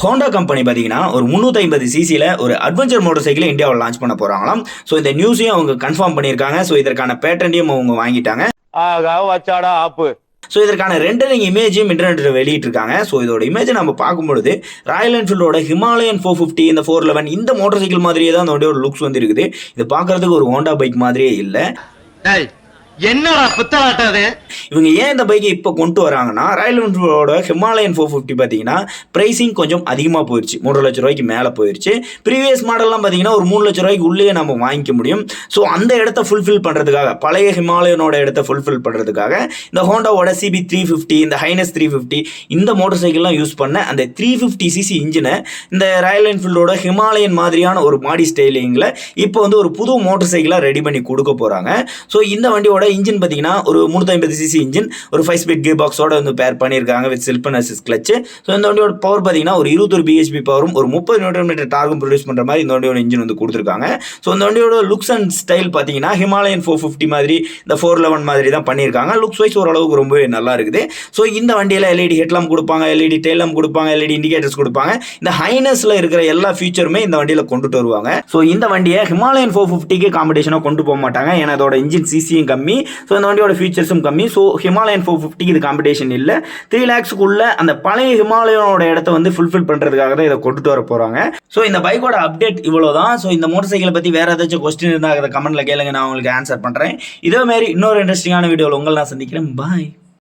Honda company பார்த்தீங்கன்னா ஒரு 350 சிசியில் ஒரு அட்வென்ச்சர் மோட்டர் சைக்கிளை இந்தியாவில் லான்ச் பண்ண போகிறாங்களாம். ஸோ இந்த நியூஸையும் அவங்க கன்ஃபார்ம் பண்ணியிருக்காங்க. ஸோ இதற்கான பேட்டன்ட்டையும் அவங்க வாங்கிட்டாங்க. வச்சாடா ஆப்பு. ஸோ இதற்கான ரெண்டரிங் இமேஜையும் இன்டர்நெட்டில் வெளியிட்டிருக்காங்க. ஸோ இதோட இமேஜை நம்ம பார்க்கும்பொழுது ராயல் என்ஃபீல்டோட ஹிமாலயன் 450 இந்த 411 இந்த மோட்டர் சைக்கிள் மாதிரியே தான் அதோட லுக்ஸ் வந்து இருக்குது. இது பார்க்கறதுக்கு ஒரு ஹோண்டா பைக் மாதிரியே இல்லை. என்னடா புத்தலாட்டது. இவங்க ஏன் இந்த பைக்கை இப்போ கொண்டு வராங்கன்னா, ராயல் என்ஃபீல்டோட ஹிமாலயன் 450 பார்த்தீங்கன்னா ப்ரைஸிங் கொஞ்சம் அதிகமாக போயிடுச்சு. 3 லட்ச ரூபாய்க்கு மேலே போயிடுச்சு. ப்ரீவியஸ் மாடல்லாம் பார்த்தீங்கன்னா ஒரு 3 லட்ச ரூபாய்க்கு உள்ளே நம்ம வாங்கிக்க முடியும். ஸோ அந்த இடத்த ஃபுல்ஃபில் பண்ணுறதுக்காக, பழைய ஹிமாலயனோட இடத்த ஃபுல்ஃபில் பண்ணுறதுக்காக இந்த ஹோண்டாவோட CB 350 இந்த ஹைனஸ் 350 இந்த மோட்டர் சைக்கிள்லாம் யூஸ் பண்ண அந்த 350 சிசி இன்ஜினை இந்த ராயல் என்ஃபீல்டோட ஹிமாலயன் மாதிரியான ஒரு மாடி ஸ்டைலிங்கில் இப்போ வந்து ஒரு புது மோட்டர் சைக்கிளாக ரெடி பண்ணி கொடுக்க போகிறாங்க. ஸோ இந்த வண்டியோட இன்ஜின் பார்த்தீங்கன்னா ஒரு 350 சிசி இன்ஜின் ஒரு 5 ஸ்பீட் கியர் பாக்ஸோட வந்து பேர் பண்ணியிருக்காங்க with self assist clutch. So இந்த வண்டியோட பவர் பார்த்தீங்கன்னா ஒரு 21 பிஹெச்பி பவரும் ஒரு 30 நியூட்டன் டார்க்கும் ப்ரொடியூஸ் பண்ணுற மாதிரி இந்த வண்டியோட இன்ஜின் வந்து கொடுத்துருக்காங்க. ஸோ இந்த வண்டியோட லுக்ஸ் அண்ட் ஸ்டைல் பார்த்தீங்கன்னா ஹிமாலயன் 450 மாதிரி இந்த 411 மாதிரி தான் பண்ணியிருக்காங்க. லுக்ஸ் வைஸ் ஓரளவுக்கு ரொம்பவே நல்லா இருக்குது. ஸோ இந்த வண்டியில் LED ஹெட்லாம் கொடுப்பாங்க, LED டெயில் லேம்ப் கொடுப்பாங்க, LED இண்டிகேட்டர்ஸ் கொடுப்பாங்க. இந்த ஹைனஸில் இருக்கிற எல்லா ஃபீச்சருமே இந்த வண்டியில் கொண்டுட்டு வருவாங்க. ஸோ இந்த வண்டியை ஹிமாலயன் 450க்கு காம்படிஷனாக கொண்டு போக மாட்டாங்க. ஏன்னா அதோட இன்ஜின் சிசியும் கம்மி. ஸோ இந்த வண்டியோட ஃபீச்சர்ஸும் கம்மி. ஸோ ஹிமாலயன் 450க்கு இது காம்படிஷன் இல்லை. 3 lakhsக்குள்ள அந்த பழைய ஹிமாலயனோட இடத்த வந்து ஃபுல்ஃபில் பண்ணுறதுக்காக தான் இதை கொண்டுட்டு வர போகிறாங்க. ஸோ இந்த பைக்கோட அப்டேட் இவ்வளோ தான். ஸோ இந்த மோட்டர் சைக்கிளை பற்றி வேறு ஏதாச்சும் கொஸ்டின் இருந்தால் அதை கமெண்ட்டில் கேளுங்க, நான் உங்களுக்கு ஆன்சர் பண்ணுறேன். இதே மாதிரி இன்னொரு இன்ட்ரெஸ்டிங்கான வீடியோவில் உங்களை நான் சந்திக்கிறேன். பாய்.